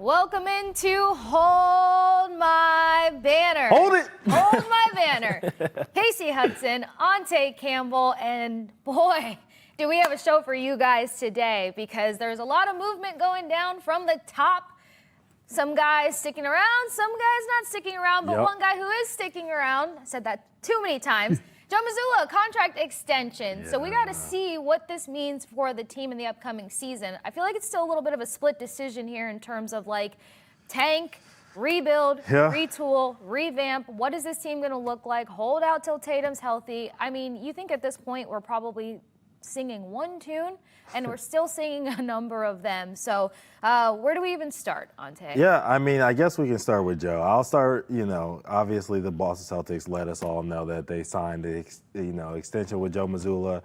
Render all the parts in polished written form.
welcome into Hold My Banner. Hold it! Hold My Banner. Kasey, Hudson, Ountae, Campbell, and boy, do we have a show for you guys today because there's a lot of movement going down from the top. Some guys sticking around, some guys not sticking around, but one guy who is sticking around, I said that too many times, Joe Mazzulla, contract extension. So we got to see what this means for the team in the upcoming season. I feel like it's still a little bit of a split decision here in terms of like tank, rebuild, retool, revamp. What is this team going to look like? Hold out till Tatum's healthy. I mean, you think at this point we're probably singing one tune, and we're still singing a number of them. So where do we even start, Ountae? Yeah, I mean, I guess we can start with Joe. I'll start, obviously the Boston Celtics let us all know that they signed the, extension with Joe Mazzulla.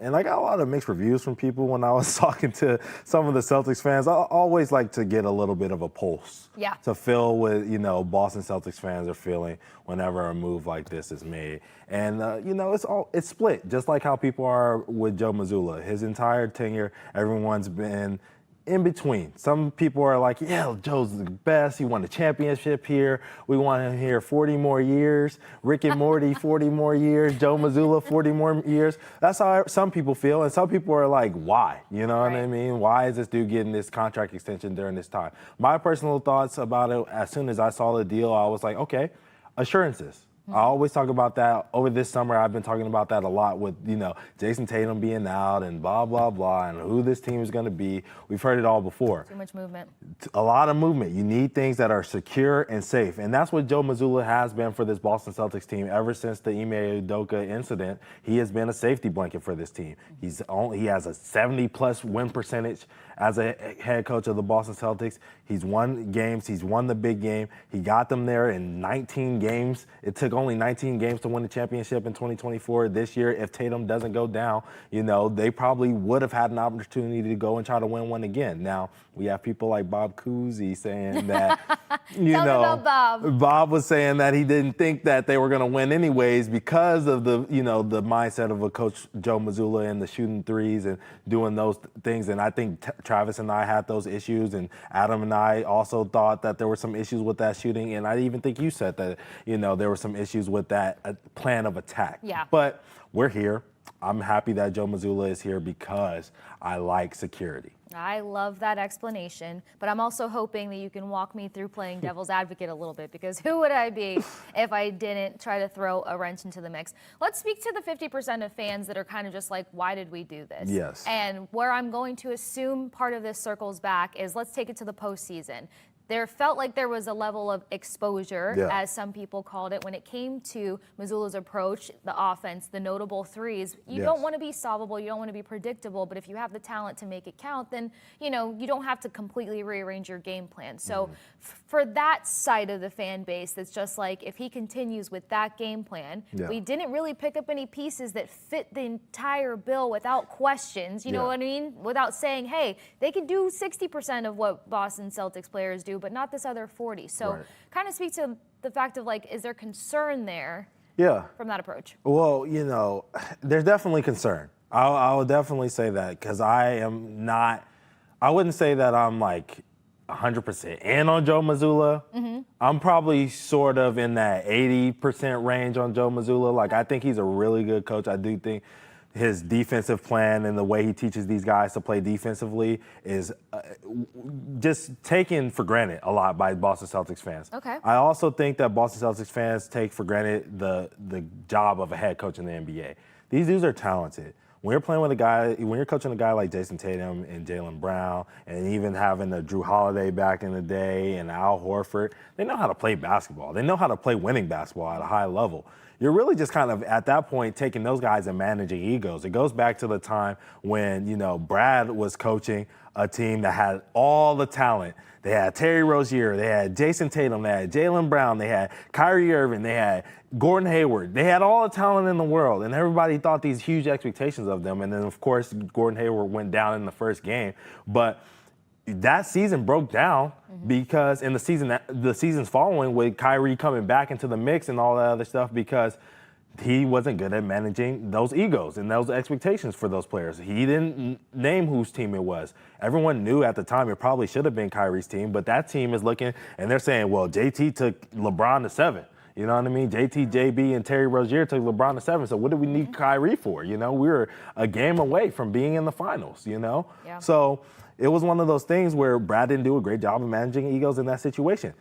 And I got a lot of mixed reviews from people when I was talking to some of the Celtics fans. I always like to get a little bit of a pulse to feel what, Boston Celtics fans are feeling whenever a move like this is made. And, it's split, just like how people are with Joe Mazzulla. His entire tenure, everyone's been in between. Some people are like, yeah, Joe's the best. He won a championship here. We want him here 40 more years. Rick and Morty, 40 more years. Joe Mazzulla, 40 more years. That's how some people feel. And some people are like, why? You know what I mean? Why is this dude getting this contract extension during this time? My personal thoughts about it, as soon as I saw the deal, I was like, okay, assurances. I always talk about that. Over this summer, I've been talking about that a lot with, Jayson Tatum being out and blah, blah, blah, and who this team is going to be. We've heard it all before. Too much movement. A lot of movement. You need things that are secure and safe. And that's what Joe Mazzulla has been for this Boston Celtics team ever since the Ime Udoka incident. He has been a safety blanket for this team. He has a 70-plus win percentage as a head coach of the Boston Celtics. He's won games. He's won the big game. He got them there in 19 games. It took only 19 games to win the championship in 2024. This year, if Tatum doesn't go down, they probably would have had an opportunity to go and try to win one again. Now, we have people like Bob Cousy saying that, Tell me about Bob. Bob was saying that he didn't think that they were going to win anyways because of the, the mindset of a coach, Joe Mazzulla, and the shooting threes and doing those things. And I think Travis and I had those issues, and Adam and I also thought that there were some issues with that shooting. And I even think you said that, there were some issues with that plan of attack. Yeah. But we're here. I'm happy that Joe Mazzulla is here because I like security. I love that explanation, but I'm also hoping that you can walk me through playing devil's advocate a little bit, because who would I be if I didn't try to throw a wrench into the mix? Let's speak to the 50% of fans that are kind of just like, why did we do this? Yes. And where I'm going to assume part of this circles back is, let's take it to the postseason. There felt like there was a level of exposure, as some people called it, when it came to Mazzulla's approach, the offense, the notable threes. You don't want to be solvable, you don't want to be predictable, but if you have the talent to make it count, then, you don't have to completely rearrange your game plan. So for that side of the fan base, that's just like, if he continues with that game plan, we didn't really pick up any pieces that fit the entire bill without questions, you know what I mean? Without saying, hey, they could do 60% of what Boston Celtics players do, but not this other 40. So kind of speak to the fact of like, is there concern there from that approach? Well, there's definitely concern. I will definitely say that, because I wouldn't say that I'm like 100% in on Joe Mazzulla. I'm probably sort of in that 80% range on Joe Mazzulla. Like, I think he's a really good coach. I do think his defensive plan and the way he teaches these guys to play defensively is just taken for granted a lot by Boston Celtics fans. Okay. I also think that Boston Celtics fans take for granted the job of a head coach in the NBA. These dudes are talented. When you're playing with when you're coaching a guy like Jayson Tatum and Jaylen Brown, and even having a Drew Holiday back in the day and Al Horford, they know how to play basketball. They know how to play winning basketball at a high level. You're really just kind of, at that point, taking those guys and managing egos. It goes back to the time when, Brad was coaching a team that had all the talent. They had Terry Rozier, they had Jayson Tatum, they had Jaylen Brown, they had Kyrie Irving, they had Gordon Hayward. They had all the talent in the world, and everybody thought these huge expectations of them. And then, of course, Gordon Hayward went down in the first game. But that season broke down because in the seasons following, with Kyrie coming back into the mix and all that other stuff, because he wasn't good at managing those egos and those expectations for those players. He didn't name whose team it was. Everyone knew at the time it probably should have been Kyrie's team, but that team is looking and they're saying, well, JT took LeBron to 7. You know what I mean? JT, JB, and Terry Rozier took LeBron to 7. So what do we need Kyrie for? You know, we were a game away from being in the finals, you know? Yeah. So it was one of those things where Brad didn't do a great job of managing egos in that situation.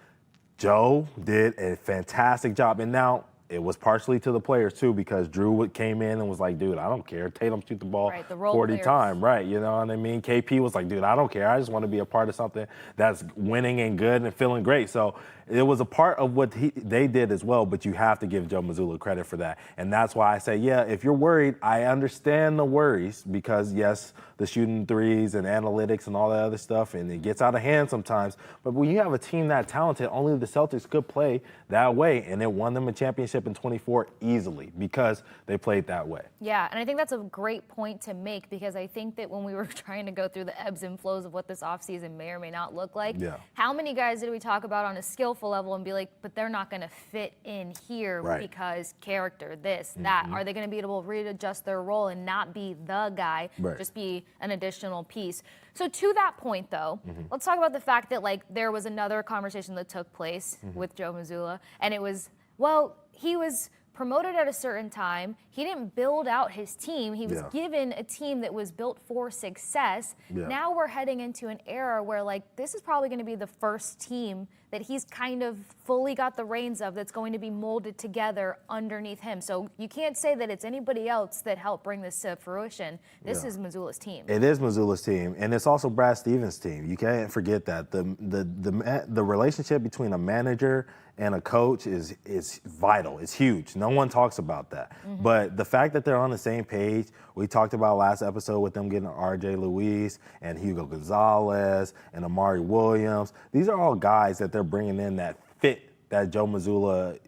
Joe did a fantastic job. And now it was partially to the players, too, because Drew came in and was like, dude, I don't care. Tatum shoot the ball 40 times. Right, you know what I mean? KP was like, dude, I don't care. I just want to be a part of something that's winning and good and feeling great. So it was a part of what they did as well, but you have to give Joe Mazzulla credit for that. And that's why I say, yeah, if you're worried, I understand the worries because, yes, the shooting threes and analytics and all that other stuff, and it gets out of hand sometimes. But when you have a team that talented, only the Celtics could play that way, and it won them a championship in 24 easily because they played that way. Yeah, and I think that's a great point to make because I think that when we were trying to go through the ebbs and flows of what this offseason may or may not look like, how many guys did we talk about on a skillful level and be like, but they're not going to fit in here because character, this, that. Are they going to be able to readjust their role and not be the guy, just be an additional piece? So to that point, though, let's talk about the fact that, like, there was another conversation that took place with Joe Mazzulla, and it was, well, he was promoted at a certain time. He didn't build out his team. He was given a team that was built for success. Now we're heading into an era where, like, this is probably going to be the first team that he's kind of fully got the reins of that's going to be molded together underneath him. So you can't say that it's anybody else that helped bring this to fruition. This is Mazzulla's team. It is Mazzulla's team, and it's also Brad Stevens' team. You can't forget that. The relationship between a manager and a coach is vital. It's huge. No one talks about that. But the fact that they're on the same page, we talked about last episode with them getting R.J. Luis and Hugo Gonzalez and Amari Williams. These are all guys that they're bringing in that fit that Joe Mazzulla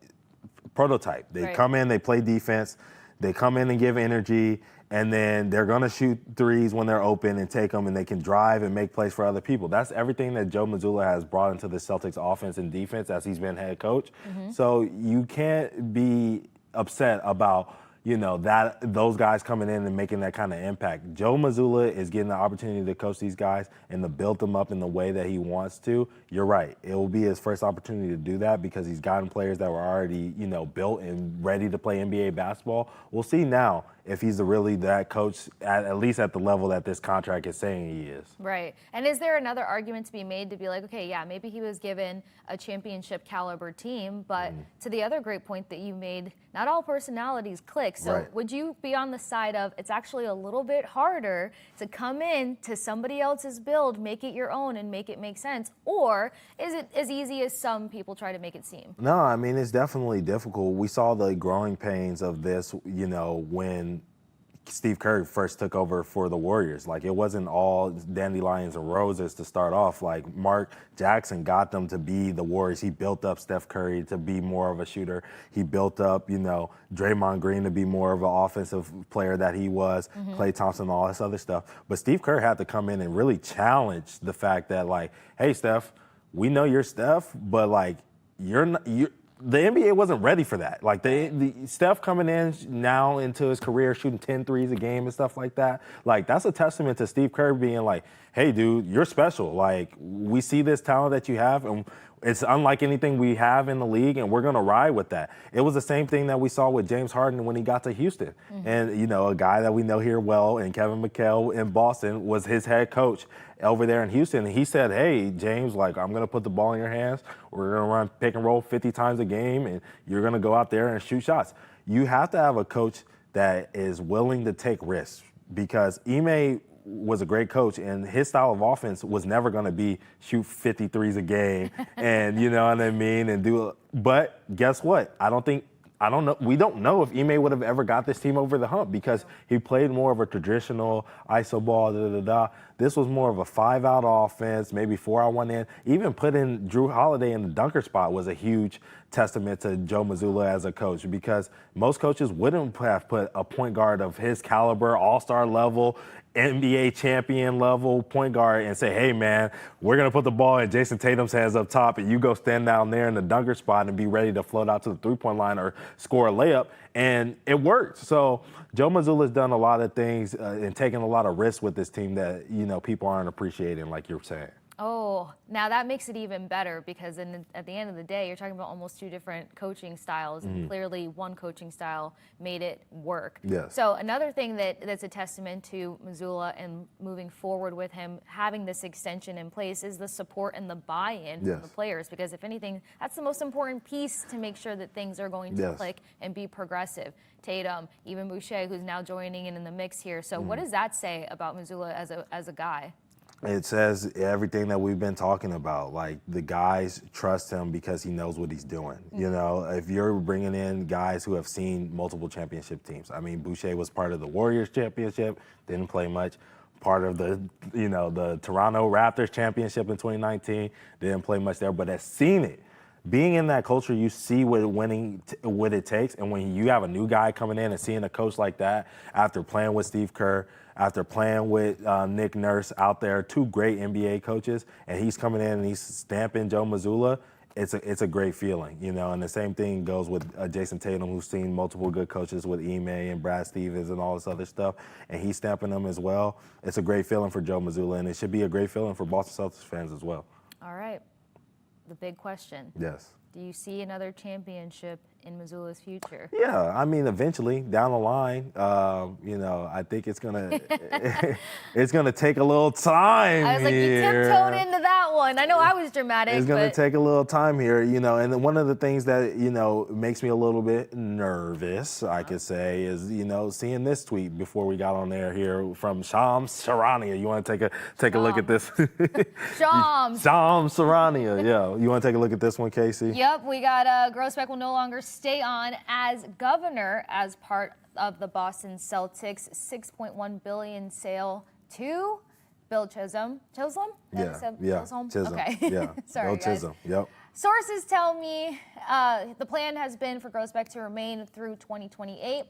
prototype. They come in, they play defense, they come in and give energy, and then they're going to shoot threes when they're open and take them, and they can drive and make plays for other people. That's everything that Joe Mazzulla has brought into the Celtics offense and defense as he's been head coach. So you can't be upset about, you know, that those guys coming in and making that kind of impact. Joe Mazzulla is getting the opportunity to coach these guys and to build them up in the way that he wants to. You're right. It will be his first opportunity to do that because he's gotten players that were already, you know, built and ready to play NBA basketball. We'll see now if he's really that coach, at least at the level that this contract is saying he is. Right. And is there another argument to be made to be like, okay, yeah, maybe he was given a championship caliber team, but to the other great point that you made, not all personalities click. So would you be on the side of it's actually a little bit harder to come in to somebody else's build, make it your own, and make it make sense? Or is it as easy as some people try to make it seem? No, I mean, it's definitely difficult. We saw the growing pains of this, you know, when Steve Kerr first took over for the Warriors. Like, it wasn't all dandelions and roses to start off. Like, Mark Jackson got them to be the Warriors. He built up Steph Curry to be more of a shooter. He built up, you know, Draymond Green to be more of an offensive player that he was, Klay Thompson, all this other stuff. But Steve Kerr had to come in and really challenge the fact that, like, hey, Steph, we know you're Steph, but, like, the NBA wasn't ready for that. Like, the Steph coming in now into his career, shooting 10 threes a game and stuff like that, like, that's a testament to Steve Kerr being like, hey, dude, you're special. Like, we see this talent that you have, and it's unlike anything we have in the league, and we're going to ride with that. It was the same thing that we saw with James Harden when he got to Houston. And, you know, a guy that we know here well, and Kevin McHale in Boston was his head coach over there in Houston. And he said, hey, James, like, I'm going to put the ball in your hands. We're going to run pick and roll 50 times a game, and you're going to go out there and shoot shots. You have to have a coach that is willing to take risks, because Ime was a great coach, and his style of offense was never going to be shoot 53s a game and, you know what I mean, and do it. But guess what? We don't know if Ime would have ever got this team over the hump, because he played more of a traditional iso ball, This was more of a 5-out offense, maybe 4-out one in. Even putting Drew Holiday in the dunker spot was a huge testament to Joe Mazzulla as a coach, because most coaches wouldn't have put a point guard of his caliber, all-star level, NBA champion level point guard and say, hey, man, we're going to put the ball in Jayson Tatum's hands up top and you go stand down there in the dunker spot and be ready to float out to the three-point line or score a layup. And it worked. So Joe Mazzulla's done a lot of things and taken a lot of risks with this team that, people aren't appreciating, like you're saying. Oh, now that makes it even better because at the end of the day, you're talking about almost two different coaching styles, and clearly one coaching style made it work. Yes. So another thing that's a testament to Mazzulla and moving forward with him having this extension in place is the support and the buy-in from the players, because if anything, that's the most important piece to make sure that things are going to click and be progressive. Tatum, even Boucher, who's now joining in the mix here. So what does that say about Mazzulla as a guy? It says everything that we've been talking about. Like, the guys trust him because he knows what he's doing. If you're bringing in guys who have seen multiple championship teams. I mean, Boucher was part of the Warriors championship, didn't play much. Part of the Toronto Raptors championship in 2019, didn't play much there, but has seen it. Being in that culture, you see what it takes. And when you have a new guy coming in and seeing a coach like that, after playing with Steve Kerr, after playing with Nick Nurse out there, two great NBA coaches, and he's coming in and he's stamping Joe Mazzulla, it's a great feeling, And the same thing goes with Jayson Tatum, who's seen multiple good coaches with Ime and Brad Stevens and all this other stuff, and he's stamping them as well. It's a great feeling for Joe Mazzulla, and it should be a great feeling for Boston Celtics fans as well. All right. The big question. Yes. Do you see another championship in Mazzulla's future? Yeah, I mean, eventually down the line, I think it's gonna take a little time. I was like, you tiptoed into that one. I know I was dramatic. It's gonna take a little time here, And one of the things that makes me a little bit nervous, I could say, is seeing this tweet before we got on air here from Shams Charania. You want to take a look at this? Shams Charania. Yeah, you want to take a look at this one, Kasey? Yep, we got Grousbeck will no longer stay on as governor as part of the Boston Celtics $6.1 billion sale to Bill Chisholm. Chisholm? Chisholm. Okay. Yeah. Sorry, Bill guys. Chisholm. Yep. Sources tell me the plan has been for Grousbeck to remain through 2028.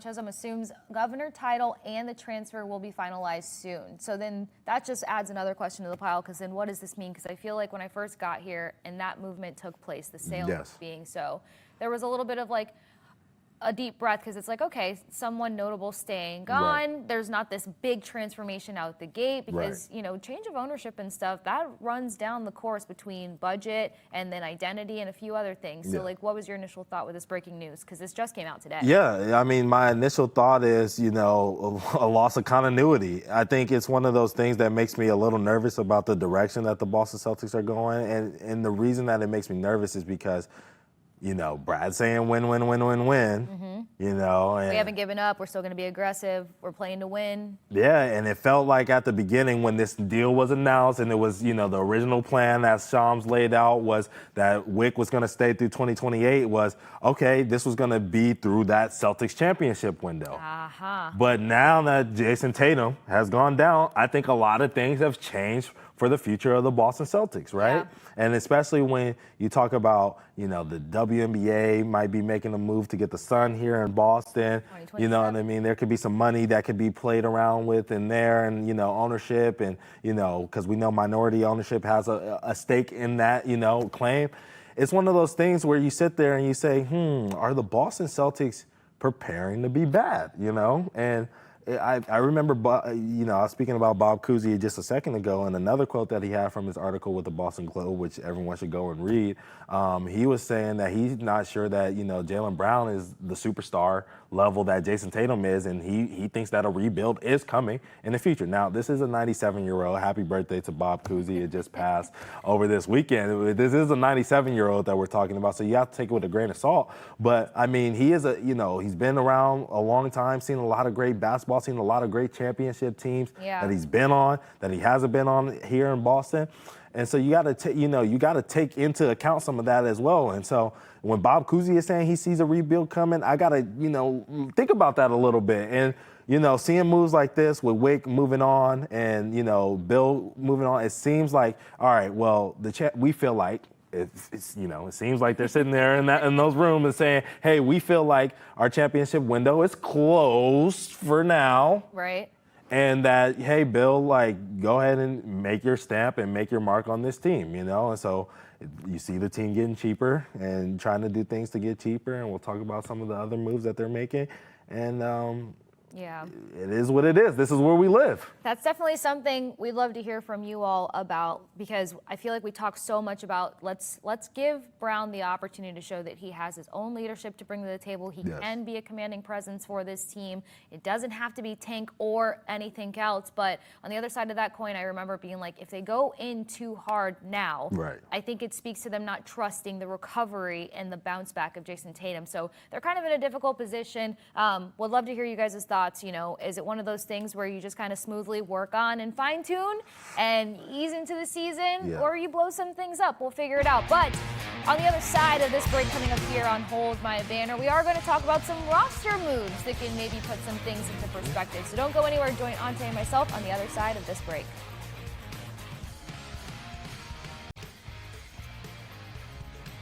Chisholm assumes governor title and the transfer will be finalized soon. So then that just adds another question to the pile, because then what does this mean? Because I feel like when I first got here and that movement took place, the sale being so, there was a little bit of like a deep breath, because it's like, okay, someone notable staying gone. Right. There's not this big transformation out the gate because, change of ownership and stuff, that runs down the course between budget and then identity and a few other things. So, what was your initial thought with this breaking news? Because this just came out today. Yeah, I mean, my initial thought is, a loss of continuity. I think it's one of those things that makes me a little nervous about the direction that the Boston Celtics are going. And the reason that it makes me nervous is because Brad saying win, win, win, win, win, And we haven't given up. We're still going to be aggressive. We're playing to win. Yeah, and it felt like at the beginning when this deal was announced and it was, the original plan that Shams laid out was that Wick was going to stay through 2028 was, okay, this was going to be through that Celtics championship window. But now that Jayson Tatum has gone down, I think a lot of things have changed for the future of the Boston Celtics, right? Yeah. And especially when you talk about, the WNBA might be making a move to get the Sun here in Boston. You know what I mean? There could be some money that could be played around with in there and, ownership and, because we know minority ownership has a stake in that, claim. It's one of those things where you sit there and you say, are the Boston Celtics preparing to be bad, And I remember, I was speaking about Bob Cousy just a second ago, and another quote that he had from his article with the Boston Globe, which everyone should go and read. He was saying that he's not sure that, Jaylen Brown is the superstar level that Jayson Tatum is, and he thinks that a rebuild is coming in the future. Now, this is a 97-year-old. Happy birthday to Bob Cousy. It just passed over this weekend. This is a 97-year-old that we're talking about, so you have to take it with a grain of salt. But, I mean, he is he's been around a long time, seen a lot of great basketball, seen a lot of great championship teams that he's been on, that he hasn't been on here in Boston. And so you got to take into account some of that as well. And so when Bob Cousy is saying he sees a rebuild coming, I got to, think about that a little bit. And, seeing moves like this with Wick moving on and, Bill moving on, it seems like, all right, well, we feel like, it seems like they're sitting there in those rooms and saying, hey, we feel like our championship window is closed for now. Right. And that, hey, Bill, like, go ahead and make your stamp and make your mark on this team, you know? And so you see the team getting cheaper and trying to do things to get cheaper, and we'll talk about some of the other moves that they're making. And yeah, it is what it is. This is where we live. That's definitely something we'd love to hear from you all about, because I feel like we talk so much about let's give Brown the opportunity to show that he has his own leadership to bring to the table. He can be a commanding presence for this team. It doesn't have to be tank or anything else. But on the other side of that coin, I remember being like, if they go in too hard now, I think it speaks to them not trusting the recovery and the bounce back of Jayson Tatum. So they're kind of in a difficult position. Would love to hear you guys' thoughts. You know, is it one of those things where you just kind of smoothly work on and fine tune and ease into the season, or you blow some things up? We'll figure it out. But on the other side of this break, coming up here on Hold My Banner, we are going to talk about some roster moves that can maybe put some things into perspective. So don't go anywhere. Join Ountae and myself on the other side of this break.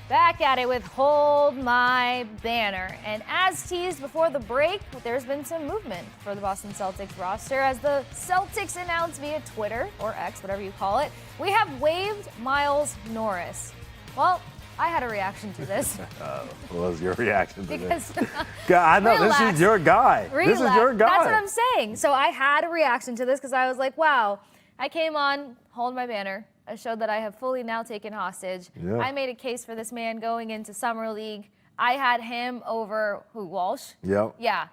Back at it with Hold My Banner. And as teased before the break, there's been some movement for the Boston Celtics roster as the Celtics announced via Twitter, or X, whatever you call it, we have waived Miles Norris. Well, I had a reaction to this. What was your reaction to because, this? I know, relax. This is your guy. Relax. This is your guy. That's what I'm saying. So I had a reaction to this because I was like, wow, I came on Hold My Banner, a show that I have fully now taken hostage. I made a case for this man going into Summer League. I had him over Walsh. Yeah.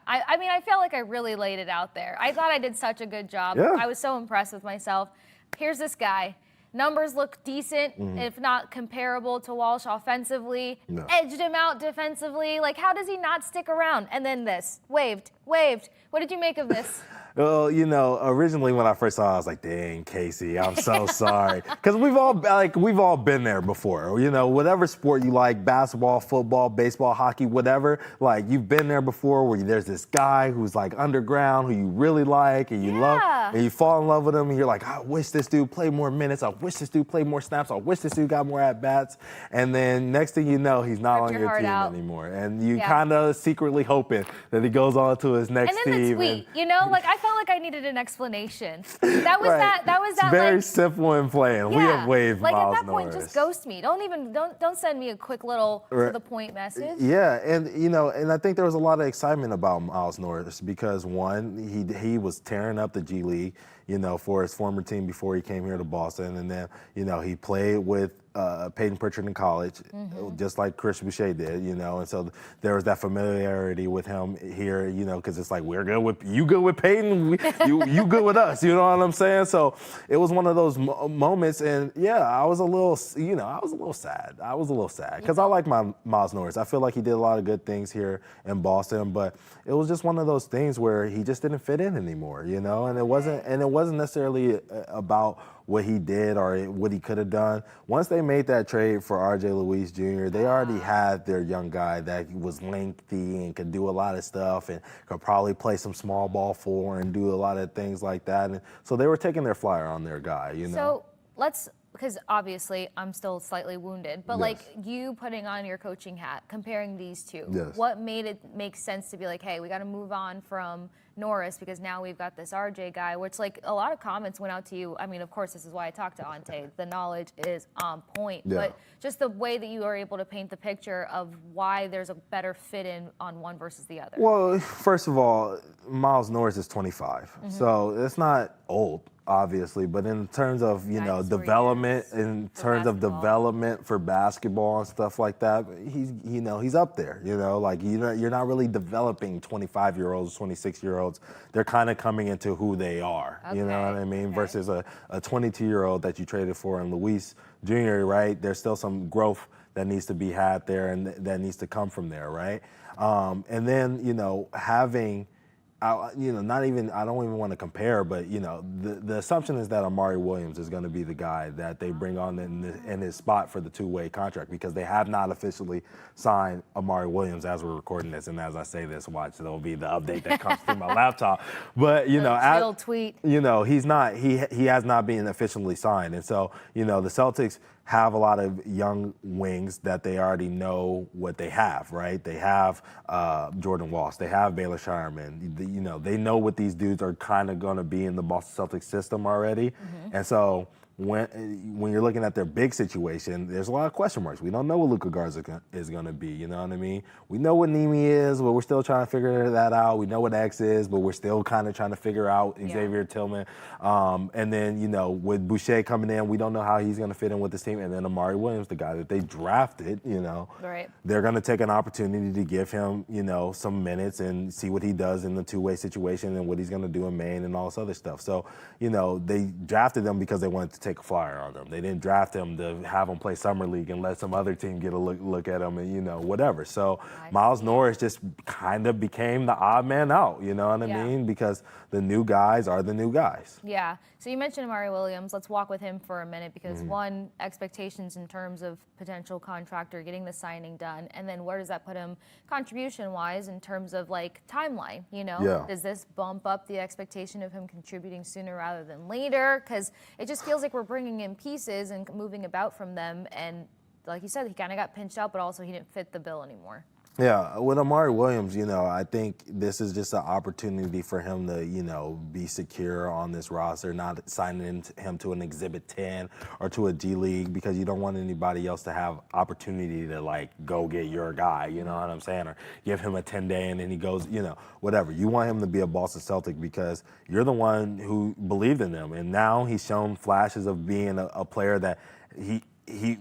I mean, I felt like I really laid it out there. I thought I did such a good job. I was so impressed with myself. Here's this guy. Numbers look decent, if not comparable to Walsh offensively. Edged him out defensively. Like, how does he not stick around? And then this, waived. What did you make of this? Well, you know, originally when I first saw it, I was like, dang, Kasey, I'm so sorry. Because we've all been there before. You know, whatever sport you like, basketball, football, baseball, hockey, whatever, like, you've been there before where there's this guy who's like underground who you really like and you love, and you fall in love with him and you're like, I wish this dude played more minutes. I wish this dude played more snaps. I wish this dude got more at-bats. And then next thing you know, he's not on your team anymore. And you kind of secretly hoping that he goes on to his next team. And then the tweet, you know, like, I felt like I needed an explanation. That was that was that. It's very like, simple and plain. We have waived Miles Norris. Like, at that point, just ghost me. Don't send me a quick little to the point message. Yeah, and you know, and I think there was a lot of excitement about Miles Norris because one, he was tearing up the G League, you know, for his former team before he came here to Boston, and then, you know, he played with Peyton Pritchard in college, just like Chris Boucher did, you know, and so there was that familiarity with him here, you know, because it's like, we're good with Peyton, you good with us, you know what I'm saying? So it was one of those moments, and I was a little sad. Because I like my Miles Norris. I feel like he did a lot of good things here in Boston, but it was just one of those things where he just didn't fit in anymore, you know, and it wasn't necessarily about what he did or what he could have done. Once they made that trade for R.J. Luis Jr., they already had their young guy that was lengthy and could do a lot of stuff and could probably play some small ball four and do a lot of things like that. And so they were taking their flyer on their guy, you know. So because obviously I'm still slightly wounded, but like you putting on your coaching hat, comparing these two, what made it make sense to be like, hey, we got to move on from Norris because now we've got this RJ guy, which like a lot of comments went out to you. I mean, of course, this is why I talked to Ountae. The knowledge is on point, but just the way that you are able to paint the picture of why there's a better fit in on one versus the other. Well, first of all, Miles Norris is 25, so it's not old, obviously, but in terms of, you know, development, in terms of development for basketball and stuff like that, he's up there, you know, like, you're not really developing 25-year-olds, 26-year-olds. They're kind of coming into who they are, you know what I mean, versus a 22-year-old that you traded for in Luis Jr., right? There's still some growth that needs to be had there and that needs to come from there, right? And then, you know, having I don't even want to compare, but, you know, the assumption is that Amari Williams is going to be the guy that they bring on in his spot for the two-way contract because they have not officially signed Amari Williams as we're recording this. And as I say this, watch, there'll be the update that comes through my laptop. But, you know, tweet. You know, he has not been officially signed. And so, you know, the Celtics have a lot of young wings that they already know what they have, right? They have Jordan Walsh. They have Baylor Shireman. they know what these dudes are kind of going to be in the Boston Celtics system already. And so when you're looking at their big situation, there's a lot of question marks. We don't know what Luka Garza is going to be, you know what I mean? We know what Nemi is, but we're still trying to figure that out. We know what X is, but we're still kind of trying to figure out Xavier Tillman. And then, with Boucher coming in, we don't know how he's going to fit in with this team. And then Amari Williams, the guy that they drafted, Right. they're going to take an opportunity to give him, some minutes and see what he does in the two-way situation and what he's going to do in Maine and all this other stuff. So, they drafted them because they wanted to take a flyer on them. They didn't draft him to have him play summer league and let some other team get a look at him and whatever. So Miles Norris just kind of became the odd man out, you know what I mean? Because the new guys are the new guys. Yeah. So you mentioned Amari Williams. Let's walk with him for a minute because one, expectations in terms of potential contract or getting the signing done, and then where does that put him contribution-wise in terms of timeline? Does this bump up the expectation of him contributing sooner rather than later? Because it just feels like we're bringing in pieces and moving about from them, and like you said, he kind of got pinched out, but also he didn't fit the bill anymore. Yeah, with Amari Williams, I think this is just an opportunity for him to, be secure on this roster, not signing him to an Exhibit 10 or to a G League because you don't want anybody else to have opportunity to, go get your guy, you know what I'm saying? Or give him a 10-day and then he goes, whatever. You want him to be a Boston Celtic because you're the one who believed in him. And now he's shown flashes of being a player that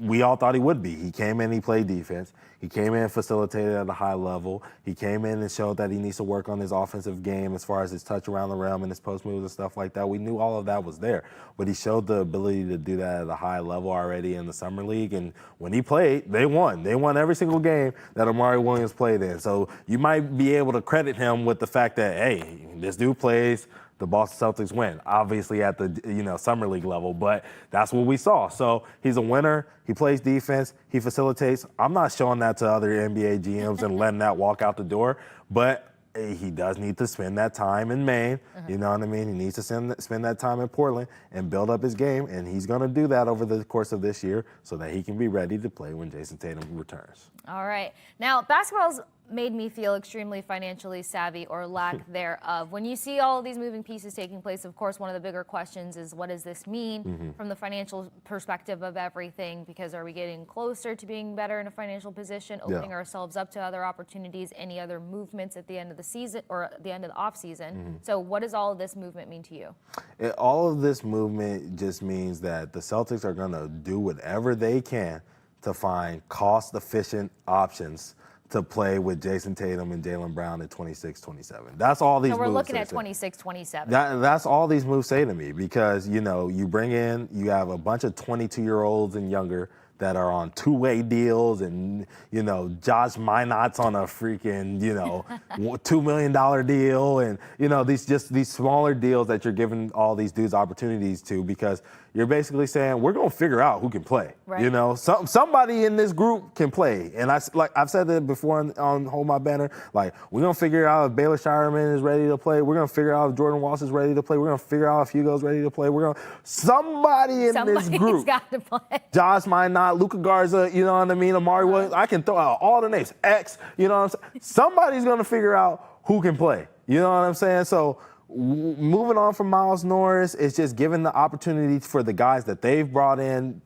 we all thought he would be. He came in, he played defense. He came in, facilitated at a high level. He came in and showed that he needs to work on his offensive game as far as his touch around the rim and his post moves and stuff like that. We knew all of that was there, but he showed the ability to do that at a high level already in the summer league. And when he played, they won. They won every single game that Amari Williams played in. So you might be able to credit him with the fact that, hey, this dude plays, the Boston Celtics win, obviously at the summer league level, but that's what we saw. So he's a winner. He plays defense. He facilitates. I'm not showing that to other NBA GMs and letting that walk out the door, but he does need to spend that time in Maine. You know what I mean? He needs to spend that time in Portland and build up his game, and he's going to do that over the course of this year so that he can be ready to play when Jayson Tatum returns. All right. Now, basketball's made me feel extremely financially savvy, or lack thereof. When you see all of these moving pieces taking place, of course, one of the bigger questions is what does this mean from the financial perspective of everything? Because are we getting closer to being better in a financial position, opening ourselves up to other opportunities, any other movements at the end of the season or at the end of the offseason? So what does all of this movement mean to you? All of this movement just means that the Celtics are going to do whatever they can to find cost-efficient options to play with Jayson Tatum and Jaylen Brown at 26-27. That's all these moves. So we're looking at 26-27. That's all these moves say to me because, you have a bunch of 22-year-olds and younger that are on two-way deals and, Josh Minot's on a freaking, $2 million deal and, these smaller deals that you're giving all these dudes opportunities to because you're basically saying we're going to figure out who can play. Right. Somebody in this group can play. And I've said that before on Hold My Banner, we're going to figure out if Baylor Shireman is ready to play. We're going to figure out if Jordan Walsh is ready to play. We're going to figure out if Hugo's ready to play. Somebody in this group. Got to play. Josh Minot, Luka Garza, you know what I mean? Amari Williams. I can throw out all the names. X, you know what I'm saying? Somebody's going to figure out who can play. You know what I'm saying? So moving on from Miles Norris, it's just giving the opportunity for the guys that they've brought in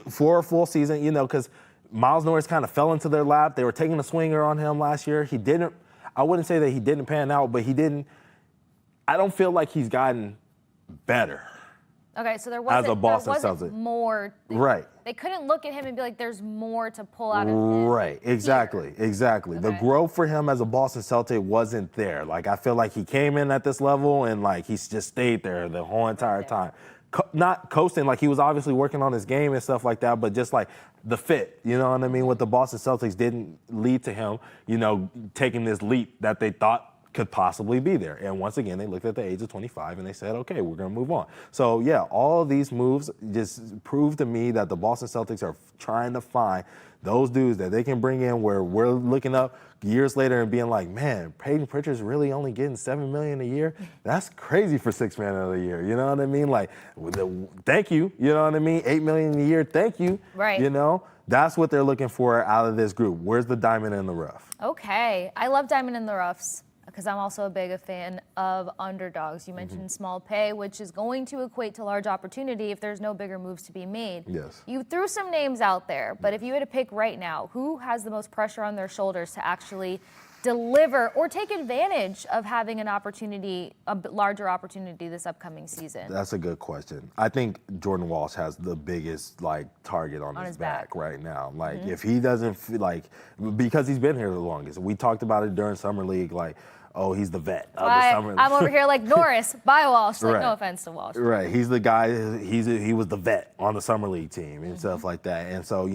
for a full season, because Miles Norris kind of fell into their lap. They were taking a swinger on him last year. I wouldn't say that he didn't pan out, but I don't feel like he's gotten better. Okay, so there wasn't more. Right. They couldn't look at him and be like, there's more to pull out of him. Right, exactly. Okay. The growth for him as a Boston Celtic wasn't there. I feel like he came in at this level and, he's just stayed there the whole entire time. Not coasting, he was obviously working on his game and stuff like that, but just, the fit, you know what I mean, with the Boston Celtics didn't lead to him, taking this leap that they thought could possibly be there. And once again, they looked at the age of 25 and they said, okay, we're going to move on. So, yeah, all of these moves just prove to me that the Boston Celtics are trying to find those dudes that they can bring in where we're looking up years later and being like, man, Peyton Pritchard's really only getting $7 million a year? That's crazy for Sixth Man of the Year. You know what I mean? Thank you. You know what I mean? $8 million a year. Thank you. Right. That's what they're looking for out of this group. Where's the diamond in the rough? Okay. I love diamond in the roughs. because I'm also a big fan of underdogs. You mentioned small pay, which is going to equate to large opportunity if there's no bigger moves to be made. Yes. You threw some names out there, but if you had to pick right now, who has the most pressure on their shoulders to actually deliver or take advantage of having an opportunity, a larger opportunity this upcoming season? That's a good question. I think Jordan Walsh has the biggest target on his back right now. If he doesn't feel because he's been here the longest. We talked about it during Summer League, oh, he's the vet of the Summer League. I'm over here like Norris, by Walsh. Right. No offense to Walsh. Right. He's the guy, he was the vet on the Summer League team and stuff like that. And so,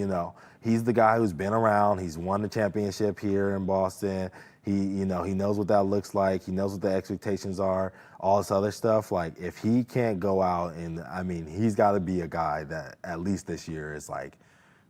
he's the guy who's been around. He's won the championship here in Boston. He knows what that looks like. He knows what the expectations are, all this other stuff. If he can't go out he's got to be a guy that at least this year is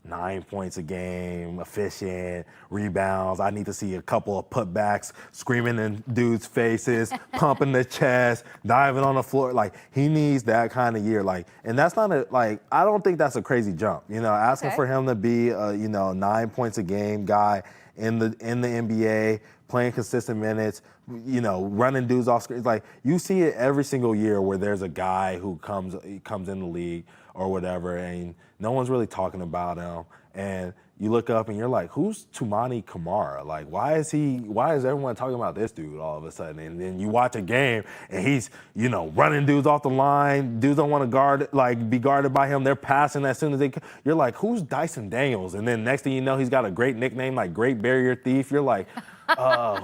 9 points a game, efficient, rebounds. I need to see a couple of putbacks, screaming in dudes' faces, pumping the chest, diving on the floor. He needs that kind of year. And that's not I don't think that's a crazy jump. Asking for him to be a 9 points a game guy in the NBA, playing consistent minutes, running dudes off screen. You see it every single year where there's a guy who comes in the league or whatever, and no one's really talking about him. And you look up and you're like, who's Toumani Camara? Why is everyone talking about this dude all of a sudden? And then you watch a game and he's, running dudes off the line. Dudes don't want to be guarded by him. They're passing as soon as you're like, who's Dyson Daniels? And then next thing you know, he's got a great nickname like Great Barrier Thief. You're like,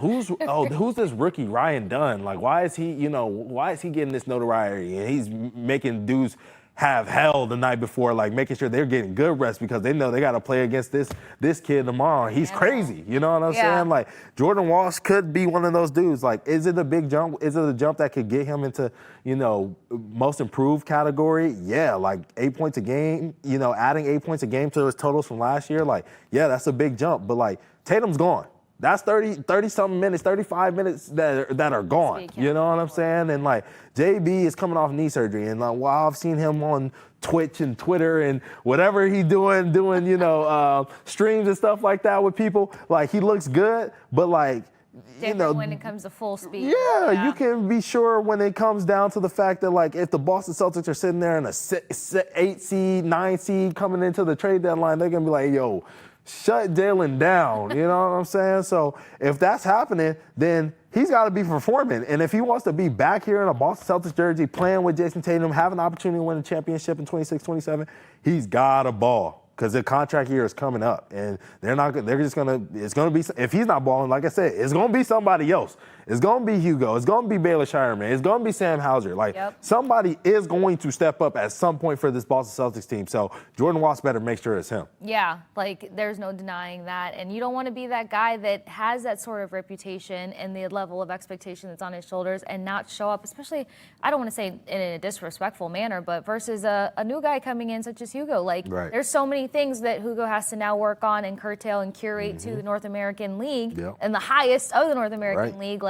who's this rookie Ryan Dunn? Why is he getting this notoriety? And he's making dudes have hell the night before, making sure they're getting good rest because they know they got to play against this kid tomorrow. He's crazy. You know what I'm saying? Jordan Walsh could be one of those dudes. Is it a big jump? Is it a jump that could get him into, most improved category? Yeah, 8 points a game, adding 8 points a game to his totals from last year. That's a big jump. But Tatum's gone. That's 30-something minutes, 35 minutes that are gone. You know what I'm saying? And JB is coming off knee surgery. And while I've seen him on Twitch and Twitter and whatever he's doing, streams and stuff like that with people, he looks good. But different when it comes to full speed. Yeah, you can be sure when it comes down to the fact that if the Boston Celtics are sitting there in a 8 seed, 9 seed coming into the trade deadline, they're going to be like, yo, shut Jalen down, you know what I'm saying? So if that's happening, then he's got to be performing. And if he wants to be back here in a Boston Celtics jersey, playing with Jayson Tatum, have an opportunity to win a championship in 26, 27, he's got to ball. Because the contract year is coming up, and it's going to be, if he's not balling, like I said, it's going to be somebody else. It's going to be Hugo. It's going to be Baylor Shireman. It's going to be Sam Hauser. Somebody is going to step up at some point for this Boston Celtics team. So Jordan Walsh better make sure it's him. Yeah, there's no denying that. And you don't want to be that guy that has that sort of reputation and the level of expectation that's on his shoulders and not show up, especially, I don't want to say in a disrespectful manner, but versus a new guy coming in such as Hugo. There's so many things that Hugo has to now work on and curtail and curate to the North American League and the highest of the North American League.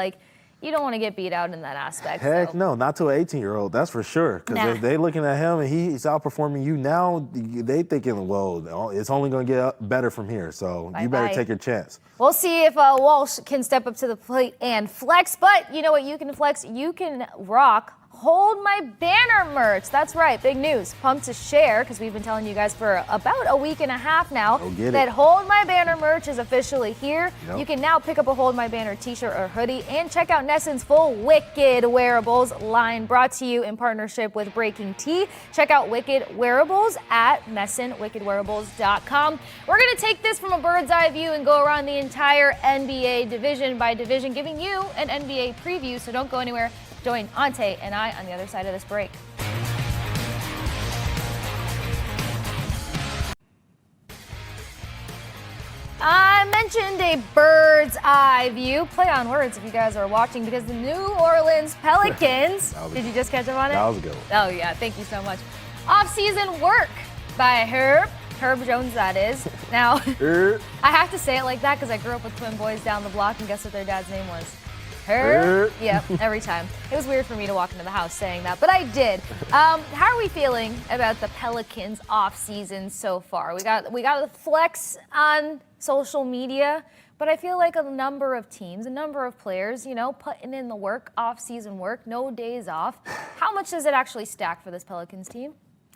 You don't want to get beat out in that aspect. Heck no, not to an 18-year-old, that's for sure. Because if they're looking at him and he's outperforming you now, they thinking, well, it's only going to get better from here. So you better take your chance. We'll see if Walsh can step up to the plate and flex. But you know what you can flex? You can rock Hold My Banner merch. That's right, big news. Pumped to share, because we've been telling you guys for about a week and a half now that Hold My Banner merch is officially here. You can now pick up a Hold My Banner t-shirt or hoodie and check out Nesson's full Wicked Wearables line, brought to you in partnership with Breaking Tea. Check out Wicked Wearables at NessonWickedWearables.com. We're going to take this from a bird's eye view and go around the entire NBA division by division, giving you an NBA preview, so don't go anywhere. Join Ountae and I on the other side of this break. I mentioned a bird's eye view. Play on words if you guys are watching, because the New Orleans Pelicans, did you just catch up on it? That was a good one. Oh yeah, thank you so much. Off-season work by Herb Jones, that is. Now, I have to say it like that because I grew up with twin boys down the block, and guess what their dad's name was? Her. Yep, every time. It was weird for me to walk into the house saying that, but I did. How are we feeling about the Pelicans off-season so far? We got the flex on social media, but I feel like a number of teams, a number of players, putting in the work, off-season work, no days off. How much does it actually stack for this Pelicans team?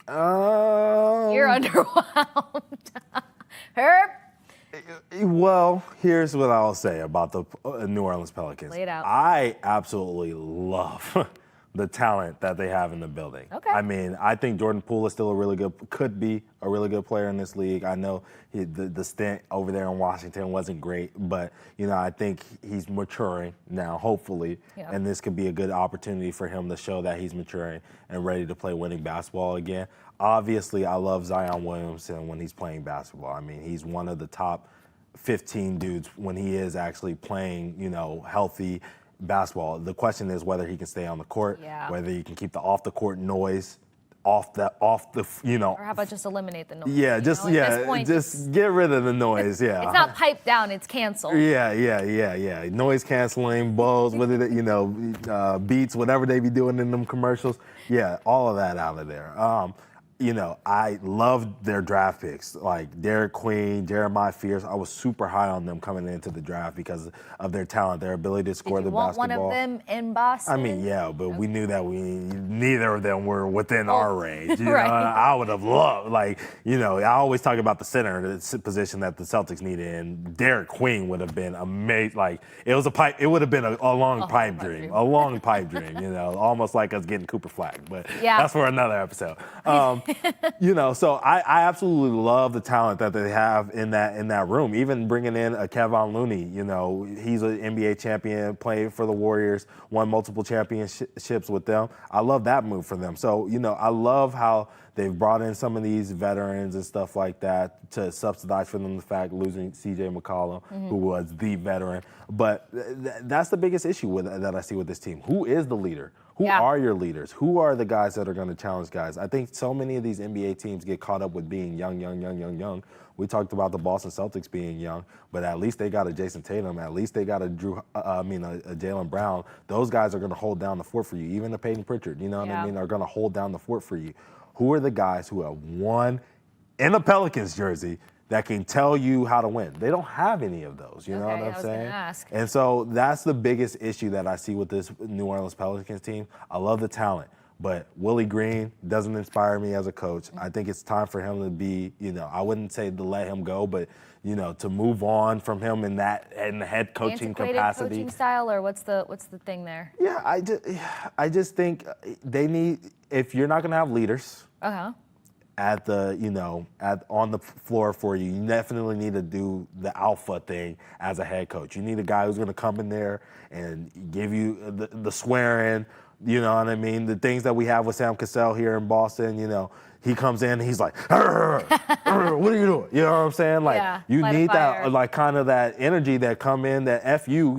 You're underwhelmed. Herb? Well, here's what I'll say about the New Orleans Pelicans. Lay it out. I absolutely love the talent that they have in the building. Okay. I mean, I think Jordan Poole is still could be a really good player in this league. I know the stint over there in Washington wasn't great, but, I think he's maturing now, hopefully, and this could be a good opportunity for him to show that he's maturing and ready to play winning basketball again. Obviously, I love Zion Williamson when he's playing basketball. I mean, he's one of the top 15 dudes when he is actually playing, healthy basketball. The question is whether he can stay on the court, whether he can keep the off the court noise off the. Or how about just eliminate the noise? Yeah, At this point, just get rid of the noise. Yeah, it's not piped down; it's canceled. Yeah. Noise canceling, balls, beats, whatever they be doing in them commercials. Yeah, all of that out of there. I loved their draft picks, like Derek Queen, Jeremiah Fierce. I was super high on them coming into the draft because of their talent, their ability to score the basketball. Did you want one of them in Boston? I mean, yeah, but we knew that neither of them were within our range. Right. I would have loved, I always talk about the center position that the Celtics needed, and Derek Queen would have been amazing. It would have been a long pipe dream, almost like us getting Cooper Flag, but that's for another episode. So I absolutely love the talent that they have in that room. Even bringing in a Kevon Looney, he's an NBA champion, played for the Warriors, won multiple championships with them. I love that move for them. So, I love how they've brought in some of these veterans and stuff like that to subsidize for them the fact losing C.J. McCollum, who was the veteran. But that's the biggest issue that I see with this team. Who is the leader? Who are your leaders? Who are the guys that are going to challenge guys? I think so many of these NBA teams get caught up with being young. We talked about the Boston Celtics being young, but at least they got a Jayson Tatum. At least they got a Jaylen Brown. Those guys are going to hold down the fort for you. Even a Peyton Pritchard, are going to hold down the fort for you. Who are the guys who have won in a Pelicans jersey that can tell you how to win? They don't have any of those, you know what I'm saying? Ask. And so that's the biggest issue that I see with this New Orleans Pelicans team. I love the talent, but Willie Green doesn't inspire me as a coach. I think it's time for him to be, I wouldn't say to let him go, but to move on from him in the head coaching capacity. Coaching style, or what's the thing there? Yeah, I just think they need, if you're not going to have leaders, at the on the floor for you, you definitely need to do the alpha thing as a head coach. You need a guy who's going to come in there and give you the swearing, the things that we have with Sam Cassell here in Boston. He comes in and he's like, what are you doing? You know what I'm saying? You need that, kind of that energy that come in, that F you,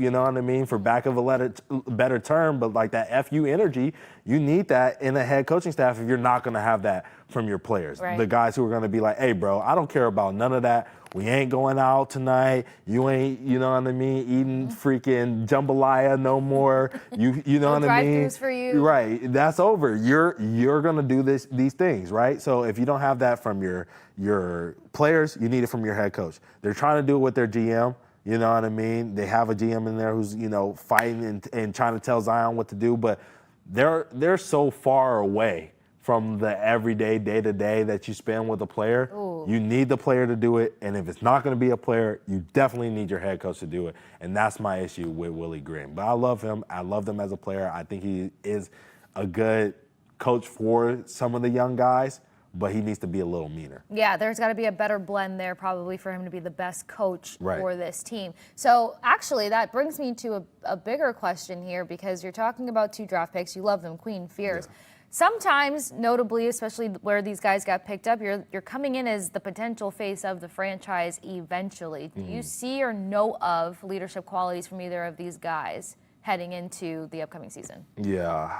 for back of a better term, but that F you energy, you need that in a head coaching staff if you're not going to have that from your players. Right. The guys who are going to be like, hey, bro, I don't care about none of that. We ain't going out tonight. You ain't, eating freaking jambalaya no more. You know what I mean? Drive-thrus for you. Right. That's over. You're going to do these things, right? So if you don't have that from your players, you need it from your head coach. They're trying to do it with their GM. You know what I mean? They have a GM in there who's, fighting and trying to tell Zion what to do, but they're so far away from the everyday, day-to-day that you spend with a player. Ooh. You need the player to do it, and if it's not going to be a player, you definitely need your head coach to do it, and that's my issue with Willie Green. But I love him. I love him as a player. I think he is a good coach for some of the young guys, but he needs to be a little meaner. Yeah, there's got to be a better blend there probably for him to be the best coach for this team. So actually, that brings me to a bigger question here, because you're talking about 2 draft picks. You love them, Queen, Fierce. Yeah. Sometimes, notably, especially where these guys got picked up, you're coming in as the potential face of the franchise eventually. Do you see or know of leadership qualities from either of these guys heading into the upcoming season? Yeah.